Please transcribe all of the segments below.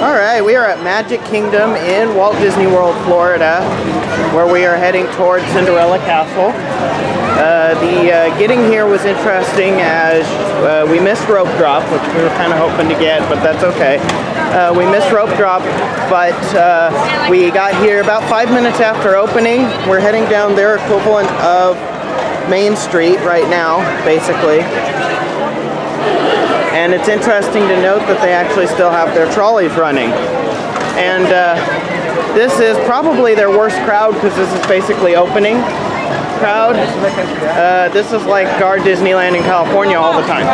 Alright, we are at Magic Kingdom in Walt Disney World, Florida, where we are heading towards Cinderella Castle. Getting here was interesting as we missed rope drop, which we were kind of hoping to get, but that's okay. We missed rope drop, but we got here about 5 minutes after opening. We're heading down their equivalent of Main Street right now, basically. And it's interesting to note that they actually still have their trolleys running. And this is probably their worst crowd because this is basically opening crowd. This is like our Disneyland in California all the time.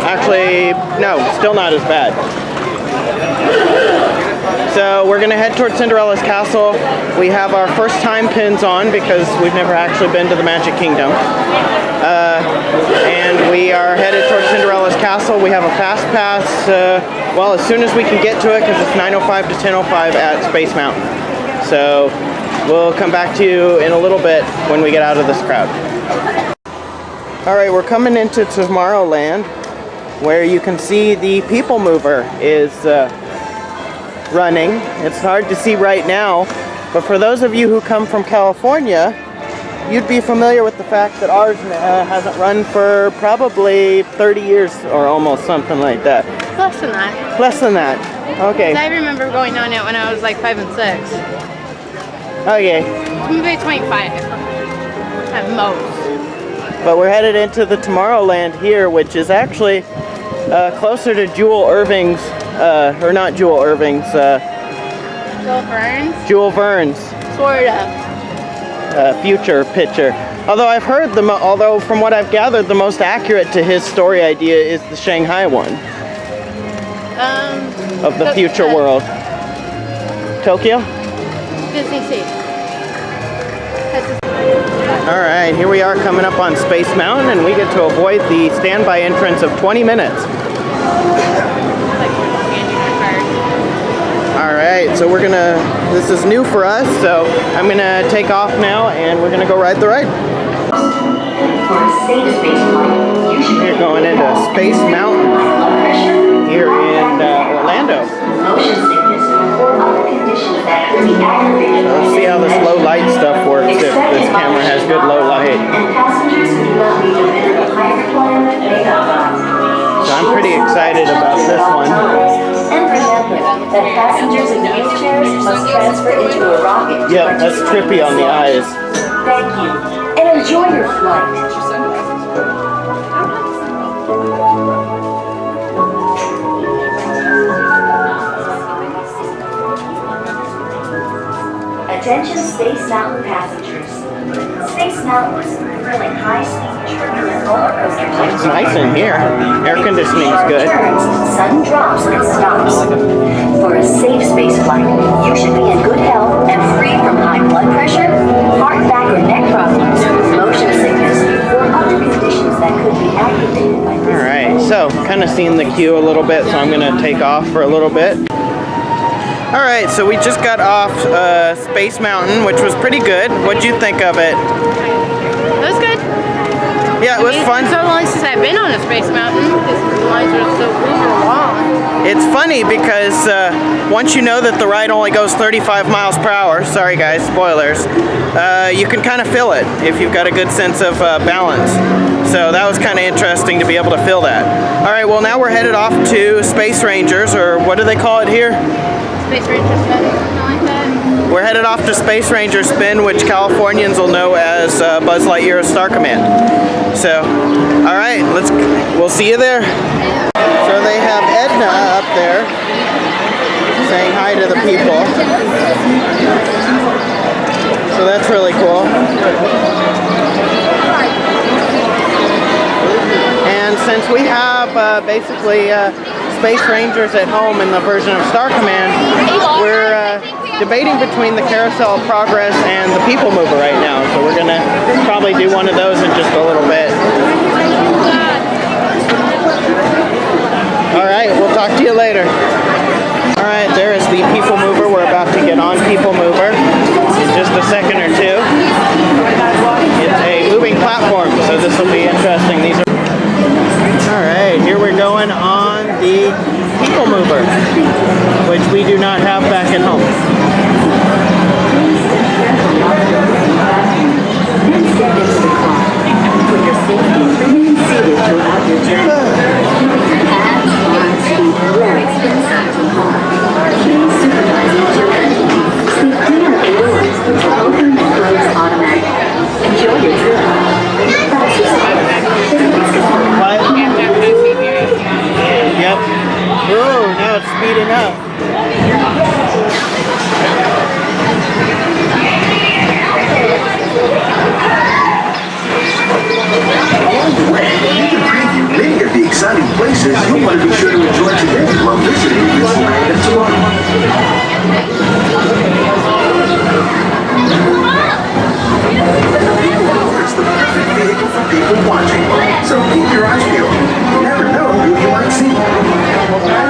Actually, no, still not as bad. So we're going to head towards Cinderella's castle. We have our first time pins on because we've never actually been to the Magic Kingdom. And we are headed towards Cinderella's castle. We have a fast pass, well, as soon as we can get to it because it's 9:05 to 10:05 at Space Mountain. So we'll come back to you in a little bit when we get out of this crowd. Alright, we're coming into Tomorrowland where you can see the People Mover is running. It's hard to see right now, but for those of you who come from California, you'd be familiar with the fact that ours hasn't run for probably 30 years or almost, something like that. Less than that. Less than that. Okay. I remember going on it when I was like 5 and 6. Okay. Maybe 25 at most. But we're headed into the Tomorrowland here, which is actually closer to Jewel Irving's, or not Jewel Irving's, Jewel Verne's? Jewel Verne's. Sort of. Future picture. Although I've heard although from what I've gathered, the most accurate to his story idea is the Shanghai one. Of the future world. Tokyo? Disney Sea. Alright, here we are coming up on Space Mountain, and we get to avoid the standby entrance of 20 minutes. Alright, so this is new for us, so I'm gonna take off now and we're gonna go ride the ride. We're going into Space Mountain here in Orlando. Let's see how this low light stuff works, if this camera has good low light. So I'm pretty excited about this one. That passengers in wheelchairs must transfer into a rocket. Yep, that's trippy on the eyes. Thank you, and enjoy your flight. Attention Space Mountain passengers. Space Mountain is a thrilling high-speed turbulent roller coaster. It's nice in here. Air conditioning is good. Sudden drops and stops. For a safe space flight, you should be in good health and free from high blood pressure, heart, back, or neck problems, motion sickness, or other conditions that could be aggravated by this. Alright, so kind of seen the queue a little bit, so I'm going to take off for a little bit. Alright, so we just got off Space Mountain, which was pretty good. What'd you think of it? It was good. Yeah, it was fun. It's so long since I've been on a Space Mountain because the lines are so uber long. It's funny because once you know that the ride only goes 35 miles per hour, sorry guys, spoilers, you can kind of feel it if you've got a good sense of balance. So that was kind of interesting to be able to feel that. Alright, well now we're headed off to Space Rangers, or what do they call it here? Space Ranger Spin, something like that. We're headed off to Space Ranger Spin, which Californians will know as Buzz Lightyear's Star Command. So, alright, we'll see you there. So they have Edna up there saying hi to the people. So that's really cool. And since we have basically Space Rangers at home in the version of Star Command, we're debating between the Carousel of Progress and the People Mover right now. So we're gonna probably do one of those in just a little bit. Alright, we'll talk to you later. Alright, there is the People Mover. We're about to get on People Mover in just a second or two. It's a moving platform, so this will be interesting. Alright, here we're going on the People Mover, which we inside your home. Please supervise your children. Stay clear of the doors. Open and close automatically. Enjoy your trip. That's just Yep. Oh, now it's speeding up. Along the way, you can preview many of the exciting places you'll want to be sure to enjoy today while visiting Disneyland tomorrow. It's the perfect vehicle for people watching, so keep your eyes peeled. You never know who you might see.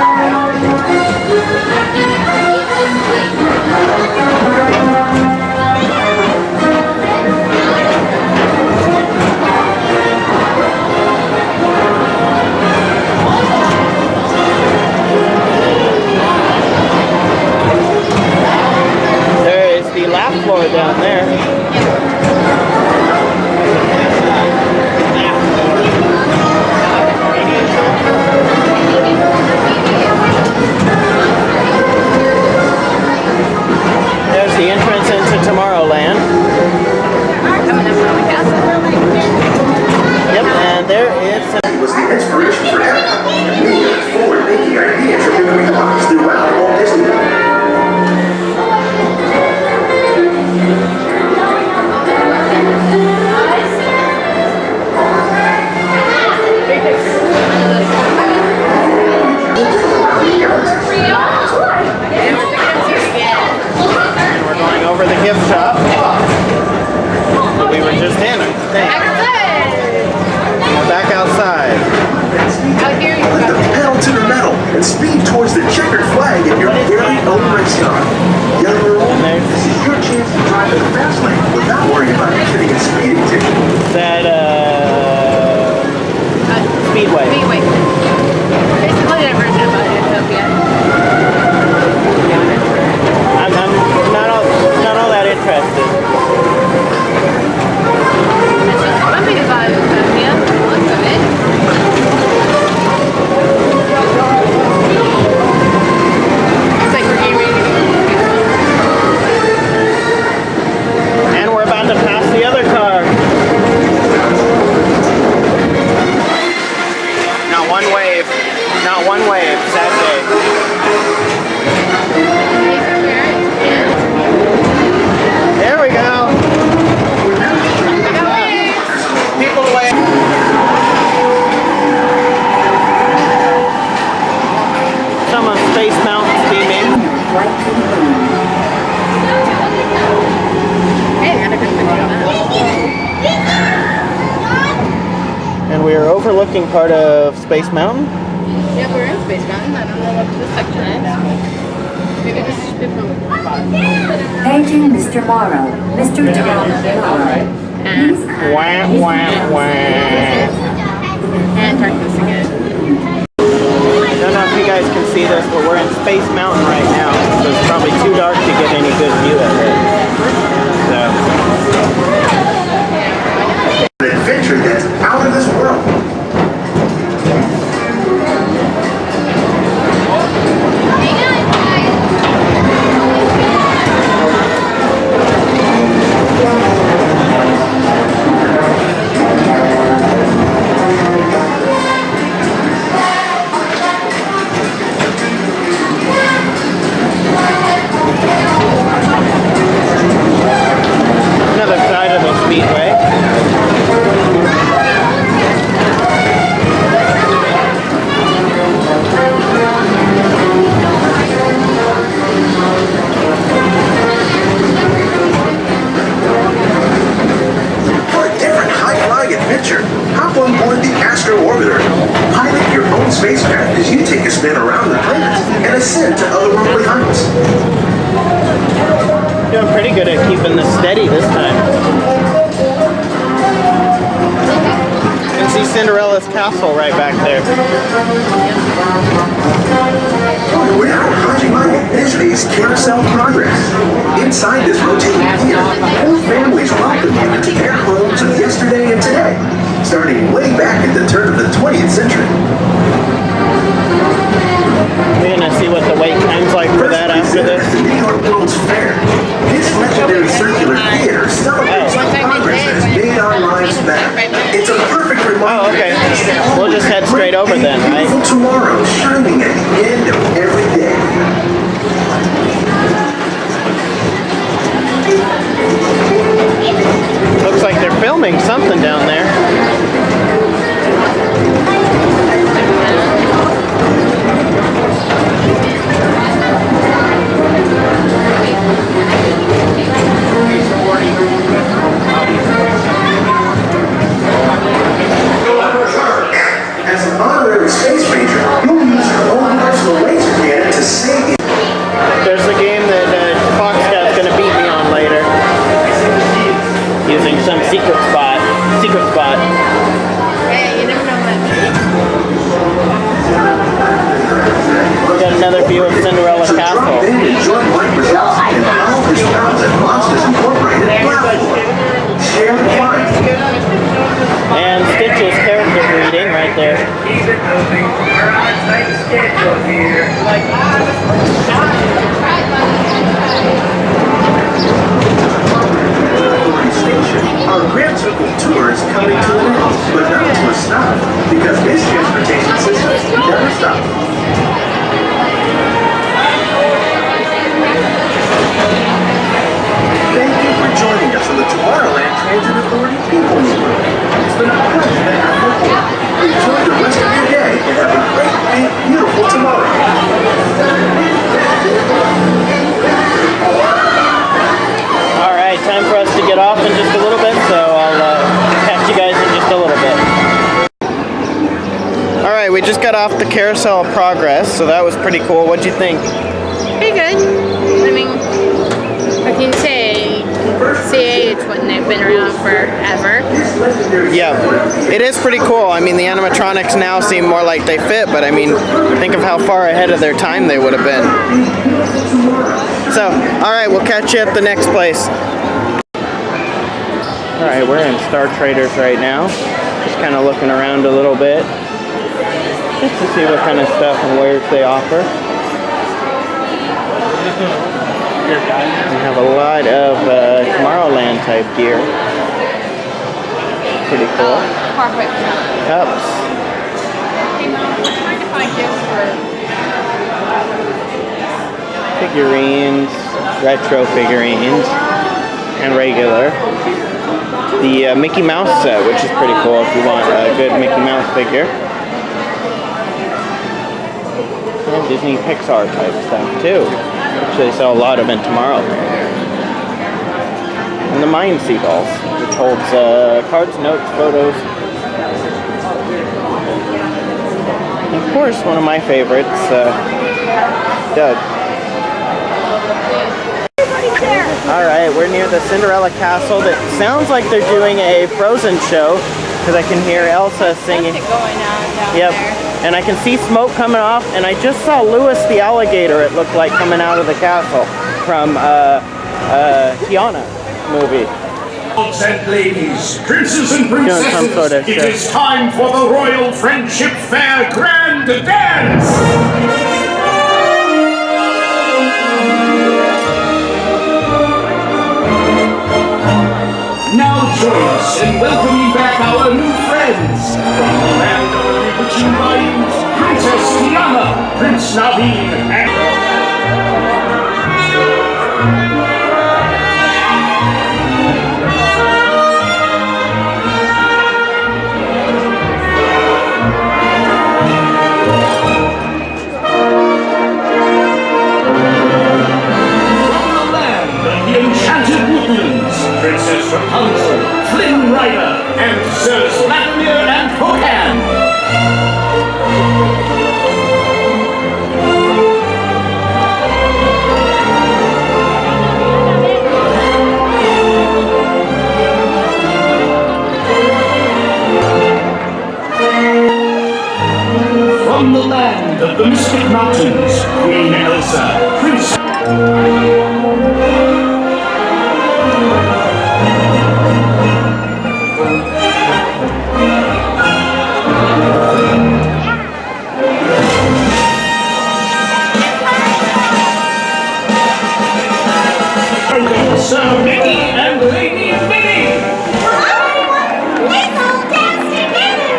There is the laugh floor down there. There's the entrance into Tomorrowland. Yep, and there is It was the inspiration for Epcot. Many forward-thinking ideas have been realized throughout Walt Disney World. And we're going over the gift shop that we were just in, I think. We're back outside. Put the pedal to the metal and speed towards the checkered flag at your very own race car. Young or old, this is your chance to drive in the fast lane without worrying about getting a speeding ticket. That, Speedway. Basically a version of Utopia. I'm not all that interested. It's just one thing about Utopia, look of it. It's like we're getting ready to And we're about to pass the other car. Not one wave. Not one wave. Sad day. There we go. People wave. Some of Space Mountain theming. flight to the moon. Hey, I got a good picture of that. And we are overlooking part of Space Mountain. Yeah, we're in Space Mountain. I don't know what this section is. Maybe this is different. Paging Mr. Morrow. Mr. John Morrow. And, Wah, wah, wah. and darkness again. I don't know if you guys can see this, but we're in Space Mountain right now, so it's probably too dark to get any good view of it. So, An adventure that's out of this world. another side of the speedway. For a different high-flying adventure, hop on board the Astro Orbiter. Pilot your own spacecraft as you take a spin around the planet and ascend to otherworldly heights. Doing pretty good at keeping this steady this time. You can see Cinderella's castle right back there. We're now approaching Disney's Carousel Progress. Inside this rotating theater, whole families welcome you into their homes of yesterday and today, starting way back at the turn of the 20th century. We're gonna another view of Cinderella Castle. Enjoy life results in all his pounds and monsters incorporated platform. Share the fun. And Stitch's character greeting right there. We're on a tight schedule here. Station, our Grand Circle tour is coming to an end, but not to a stop, because this transportation system never stops. Thank you for joining us on the Tomorrowland Transit Authority People Mover. It's been a pleasure to have you aboard. Enjoy the rest of your day and have a great, big, beautiful tomorrow. Alright, time for us to get off in just a little bit, so I'll catch you guys in just a little bit. Alright, we just got off the Carousel of Progress, so that was pretty cool. What'd you think? Pretty good. I mean, I can say CAH when they've been around forever. Yeah, it is pretty cool. I mean, the animatronics now seem more like they fit, but I mean, think of how far ahead of their time they would have been. So, alright, we'll catch you at the next place. Alright, we're in Star Traders right now. Just kind of looking around a little bit. Just to see what kind of stuff and wares they offer. We have a lot of Tomorrowland type gear. Pretty cool. Perfect. Cups. I'm trying to find gifts for Figurines, retro figurines, and regular. The Mickey Mouse set, which is pretty cool if you want a good Mickey Mouse figure. And Disney Pixar type stuff too, which they sell a lot of in Tomorrowland. And the Mind Seagulls, which holds cards, notes, photos. And of course, one of my favorites, Doug. Alright, we're near the Cinderella Castle. That sounds like they're doing a Frozen show, because I can hear Elsa singing. going on down Yep. there. And I can see smoke coming off, and I just saw Louis the alligator, it looked like, coming out of the castle from Tiana movie. Lords and ladies, princes and Doing some princesses, sort of it show. is time for the Royal Friendship Fair Grand Dance! Now join us in welcoming back our new friends from the land of the bewitching rhymes, Princess Tiana, Prince Naveen, and... Princess Rapunzel, Flynn Rider, and Sirs Vladimir and Hokan. From the land of the Mystic Mountains, Queen Elsa, Prince... Sir Mickey and Lady Minnie! Let's all dance together!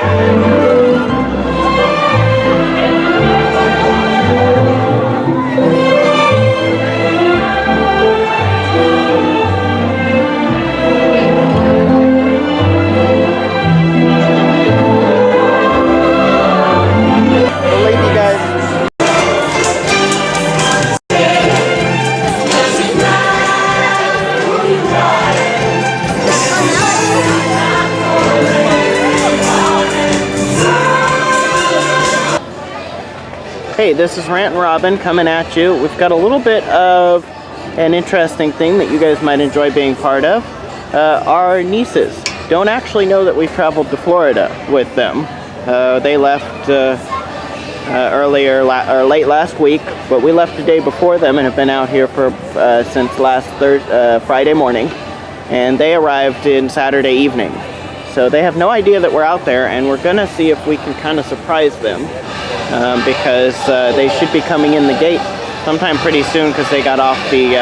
Hey, this is Rantin Robin coming at you. We've got a little bit of an interesting thing that you guys might enjoy being part of. Our nieces don't actually know that we've traveled to Florida with them. They left late last week, but we left the day before them and have been out here for since last Friday morning, and they arrived in Saturday evening. So they have no idea that we're out there, and we're gonna see if we can kind of surprise them because they should be coming in the gate sometime pretty soon because they got off the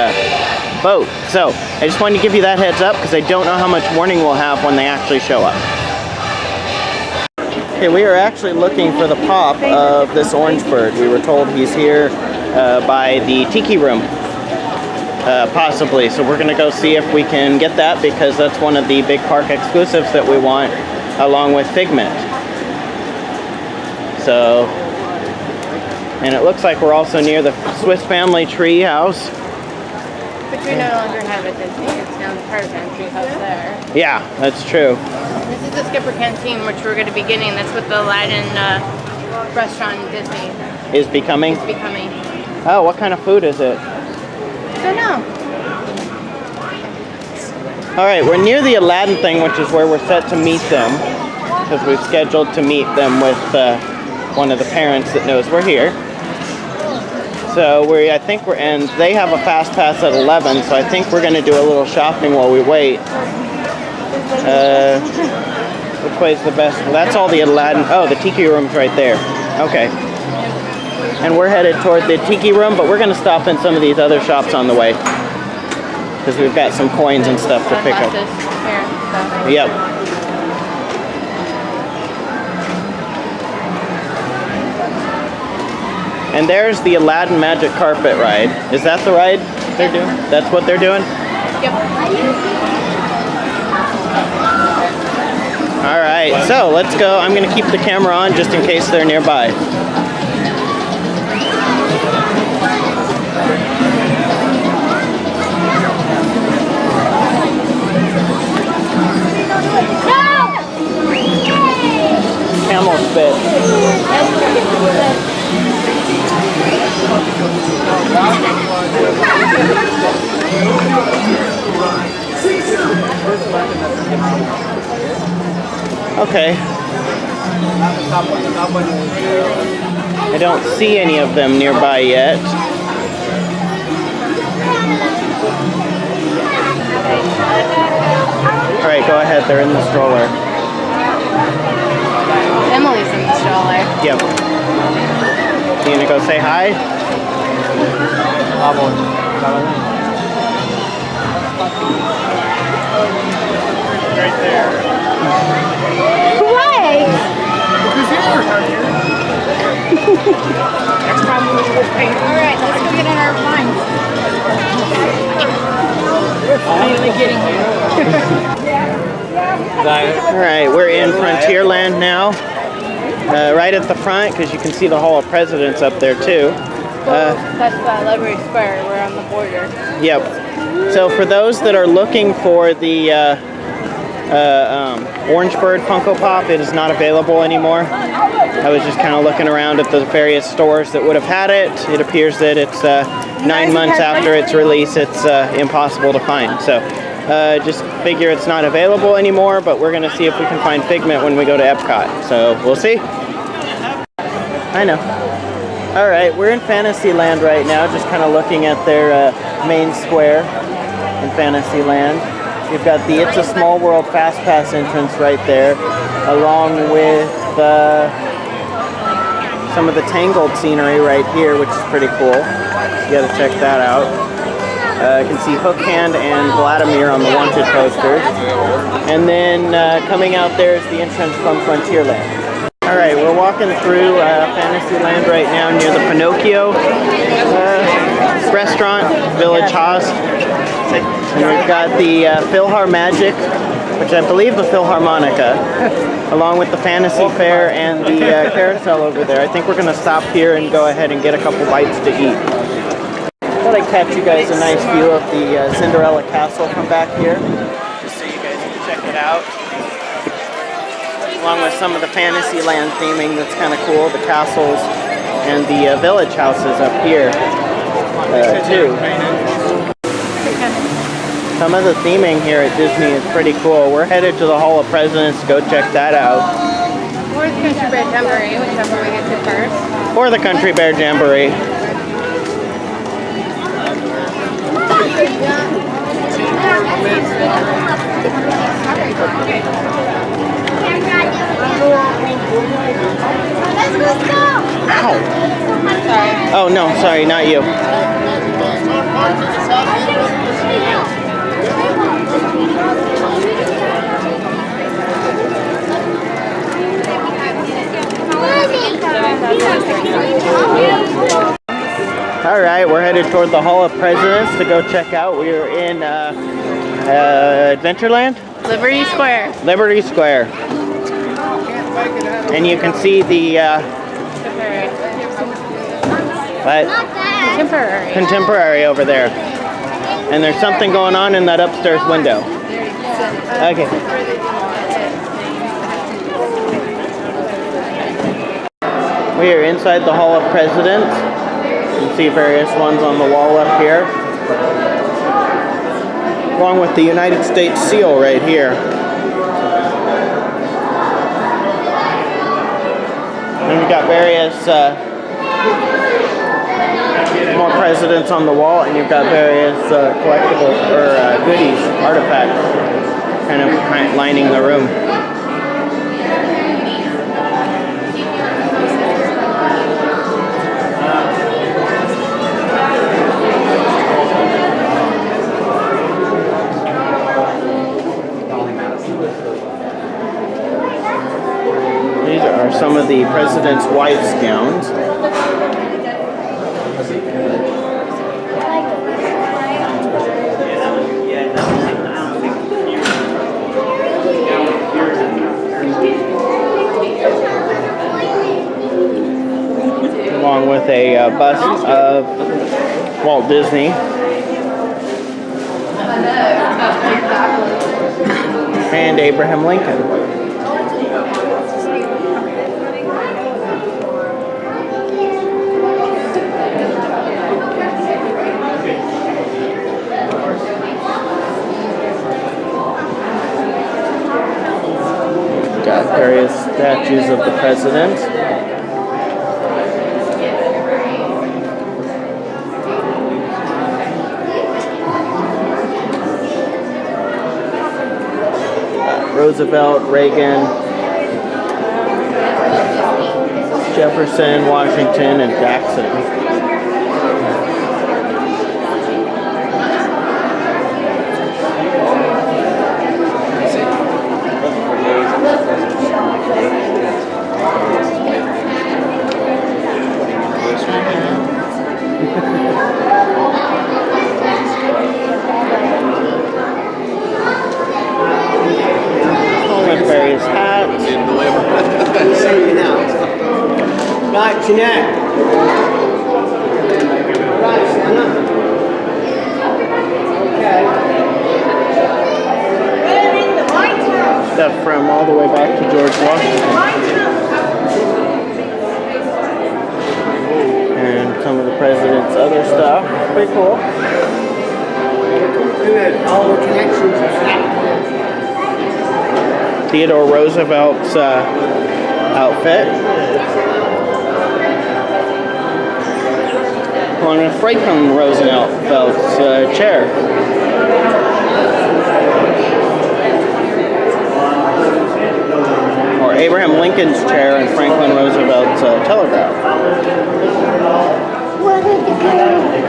boat. So I just wanted to give you that heads up because I don't know how much warning we'll have when they actually show up. Okay, we are actually looking for the pop of this orange bird. We were told he's here by the tiki room, possibly. So we're gonna go see if we can get that because that's one of the big park exclusives that we want along with Figment. So, and it looks like we're also near the Swiss Family Tree House. Which we no longer have at Disney. It's now the Part Tree House there. Yeah, that's true. This is the Skipper Canteen, which we're going to be getting. That's what the Aladdin restaurant in Disney Is becoming? is becoming. Oh, what kind of food is it? I don't know. All right, we're near the Aladdin thing, which is where we're set to meet them because we've scheduled to meet them with one of the parents that knows we're here. So I think and they have a fast pass at 11, so I think we're gonna do a little shopping while we wait. Which way is the best? Well, that's all the Aladdin. Oh, the tiki room's right there. Okay. And we're headed toward the tiki room, but we're gonna stop in some of these other shops on the way because we've got some coins and stuff to pick up. Yep. And there's the Aladdin Magic Carpet ride. Is that the ride they're doing? That's what they're doing? Yep. All right, so let's go. I'm gonna keep the camera on just in case they're nearby. Camel spit. Okay. I don't see any of them nearby yet. All right, go ahead. They're in the stroller. Emily's in the stroller. Yep. You gonna go say hi? Right there. Why? Next time we'll paint. Alright, let's go get in our wine. We're finally getting here. Alright, we're in Frontierland now. Right at the front, because you can see the Hall of Presidents up there too. That's Library Square. We're on the border. Yep. So for those that are looking for the Orange Bird Funko Pop, it is not available anymore. I was just kind of looking around at the various stores that would have had it. It appears that it's 9 months after its release, it's impossible to find. So just figure it's not available anymore, but we're going to see if we can find Figment when we go to Epcot. So we'll see. I know. All right, we're in Fantasyland right now, just kind of looking at their main square in Fantasyland. You've got the It's a Small World Fast Pass entrance right there, along with some of the Tangled scenery right here, which is pretty cool. You got to check that out. You can see Hook Hand and Vladimir on the Wanted posters. And then coming out there is the entrance from Frontierland. All right, we're walking through Fantasyland right now near the Pinocchio restaurant, Village Haas. And we've got the PhilharMagic, which I believe the Philharmonica, along with the Fantasy Fair and the carousel over there. I think we're going to stop here and go ahead and get a couple bites to eat. I thought I'd catch you guys a nice view of the Cinderella Castle from back here, just so you guys can check it out. Along with some of the Fantasyland theming that's kind of cool, the castles and the village houses up here too. Some of the theming here at Disney is pretty cool. We're headed to the Hall of Presidents to go check that out. Or the Country Bear Jamboree, whichever we get to first. Or the Country Bear Jamboree. Ow! Sorry. Oh no, sorry, not you. All right, we're headed toward the Hall of Presidents to go check out. We are in Adventureland? Liberty Square. Liberty Square. And you can see the Contemporary. contemporary over there. And there's something going on in that upstairs window. Okay. We are inside the Hall of Presidents. You can see various ones on the wall up here. Along with the United States seal right here. And we've got various more presidents on the wall, and you've got various collectibles or goodies, artifacts, kind of lining the room. These are some of the president's wife's gowns. Along with a bust of Walt Disney. And Abraham Lincoln. Got various statues of the president. Roosevelt, Reagan, Jefferson, Washington, and Jackson. Various hats. Right, Jeanette. Right, stand up. Okay. Stuff from all the way back to George Washington. And some of the president's other stuff. Pretty cool. All the connections are snapped. Theodore Roosevelt's outfit. Along with Franklin Roosevelt's chair. Or Abraham Lincoln's chair and Franklin Roosevelt's telegraph.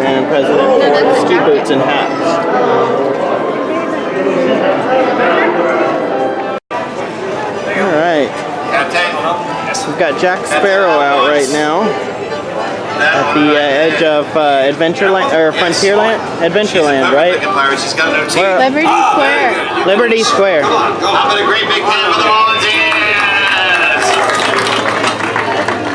And President Ford's ski boots and hats. We've got Jack Sparrow out right now at the edge of Adventureland or Frontierland, Adventureland, right? Liberty Square. Liberty Square. Come on, how about a great big hand for the volunteers?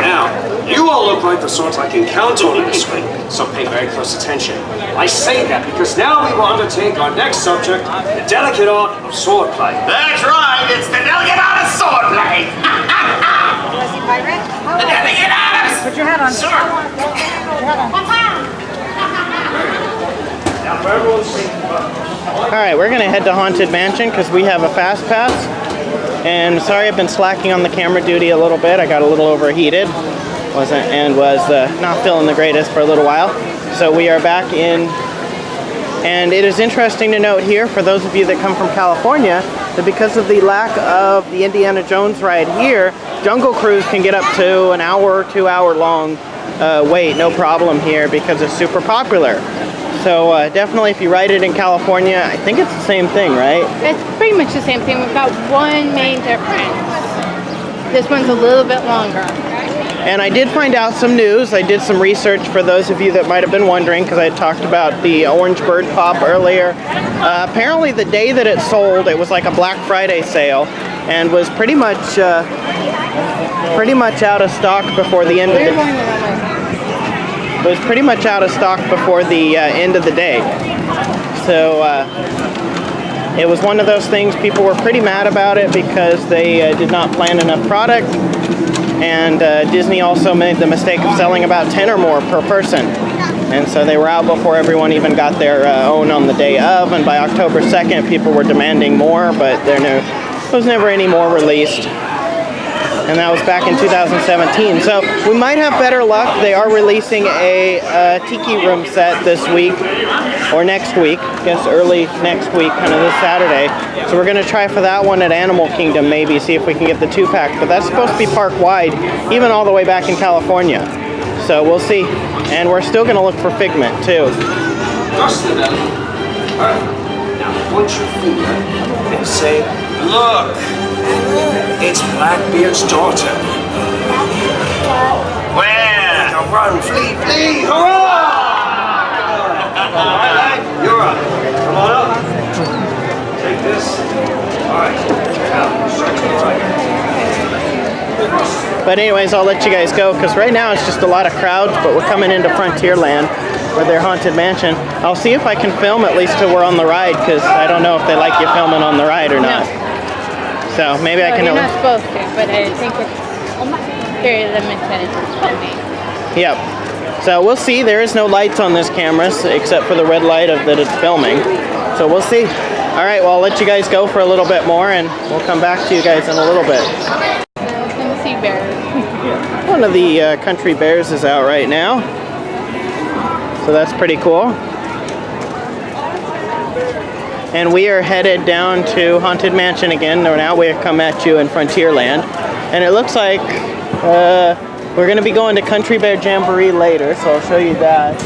Now, you all look like the sorts I can count on in the swing, so pay very close attention. I say that because now we will undertake our next subject, the delicate art of sword play. That's right, it's the delicate art of sword play. The delicate art of Put your hat on. sword. Now, for everyone's sake, All right, we're gonna head to Haunted Mansion because we have a fast pass. And sorry I've been slacking on the camera duty a little bit. I got a little overheated. Was not feeling the greatest for a little while. So we are back in, and it is interesting to note here, for those of you that come from California, that because of the lack of the Indiana Jones ride here, Jungle Cruise can get up to an hour, 2 hour long wait, no problem here, because it's super popular. So definitely if you ride it in California, I think it's the same thing, right? It's pretty much the same thing. We've got one main difference. This one's a little bit longer. And I did find out some news. I did some research for those of you that might have been wondering, because I had talked about the Orange Bird Pop earlier. Apparently the day that it sold, it was like a Black Friday sale, and was pretty much out of stock before the end of the day. It was pretty much out of stock before the end of the day. So it was one of those things, people were pretty mad about it because they did not plan enough product. And Disney also made the mistake of selling about 10 or more per person. And so they were out before everyone even got their own on the day of. And by October 2nd, people were demanding more, but there was never any more released. And that was back in 2017. So we might have better luck. They are releasing a Tiki Room set this week, or next week, I guess early next week, kind of this Saturday. So we're going to try for that one at Animal Kingdom, maybe, see if we can get the 2-pack. But that's supposed to be park-wide, even all the way back in California. So we'll see. And we're still going to look for Figment, too. Dust the belly. All right. Now point your finger and say, look, it's Blackbeard's daughter. Where? Now run, flee, flee, hurrah! All right, lad, you're up. Come on up. Take this. All right. Now, start to the right. But anyways, I'll let you guys go, because right now it's just a lot of crowds, but we're coming into Frontierland, or their Haunted Mansion. I'll see if I can film at least till we're on the ride, because I don't know if they like you filming on the ride or not. So maybe I can... You're not supposed to, but I think it's very limited filming. Yep. So we'll see. There is no lights on this camera, except for the red light of that it's filming. So we'll see. All right, well, I'll let you guys go for a little bit more, and we'll come back to you guys in a little bit. Some sea bears. One of the country bears is out right now. So that's pretty cool. And we are headed down to Haunted Mansion again. Now we have come at you in Frontierland. And it looks like we're going to be going to Country Bear Jamboree later, so I'll show you that.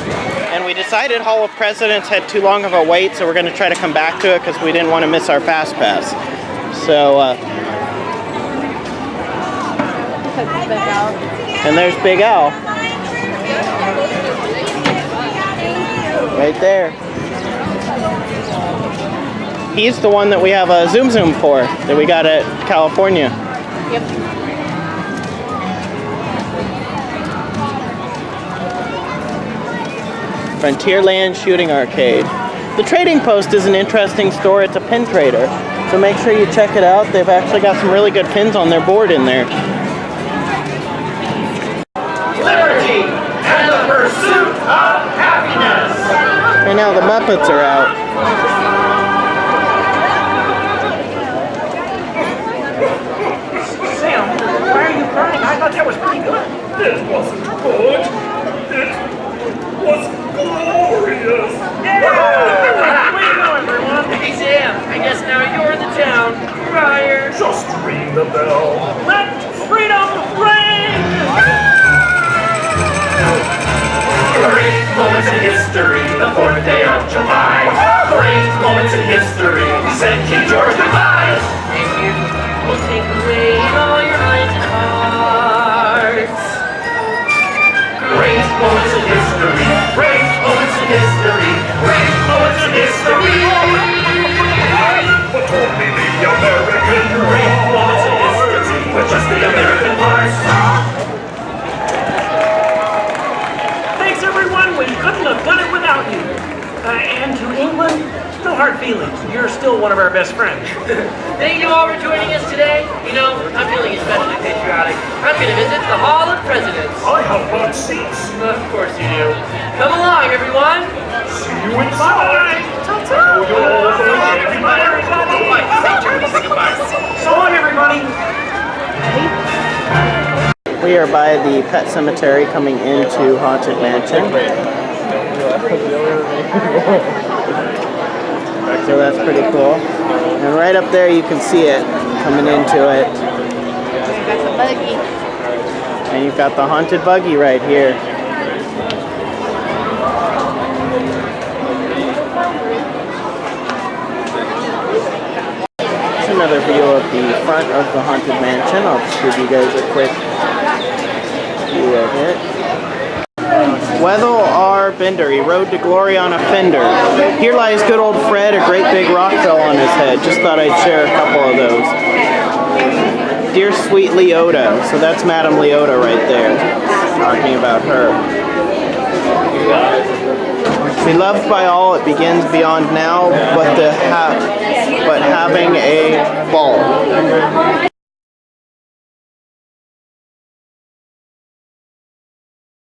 And we decided Hall of Presidents had too long of a wait, so we're going to try to come back to it because we didn't want to miss our Fast Pass. So, and there's Big Al. Right there. He's the one that we have a Zoom Zoom for, that we got at California. Yep. Frontierland Shooting Arcade. The Trading Post is an interesting store. It's a pin trader, so make sure you check it out. They've actually got some really good pins on their board in there. Liberty and the pursuit of happiness. Right now the Muppets are out. Sam, why are you crying? I thought that was pretty good. It wasn't good. It was glorious. Yeah! Way to go, everyone. Hey, Sam, I guess now you're the town crier. Just ring the bell. Let freedom ring! Great moments in history, the 4th day of July. Great moments in history, we said King George goodbye. And you will take away all your minds and hearts. Great moments in history, great moments in history, great moments in history. But only the American great moments in history, with just the American parts. Thanks everyone, we couldn't have done it without you. And to England, no hard feelings. You're still one of our best friends. Thank you all for joining us today. You know, I'm feeling especially patriotic. I'm going to visit the Hall of Presidents. I have bought seats. Of course you do. Come along, everyone. See you inside. Ta-ta. So long, everybody. We are by the pet cemetery coming into Haunted Mansion. So that's pretty cool. And right up there you can see it coming into it. That's a buggy. And you've got the haunted buggy right here. Here's another view of the front of the Haunted Mansion. I'll just give you guys a quick view of it. Wethel R. Bender, he rode to glory on a fender. Here lies good old Fred, a great big rock fell on his head. Just thought I'd share a couple of those. Dear sweet Leota, so that's Madame Leota right there, talking about her. Beloved by all, it begins beyond now, but having a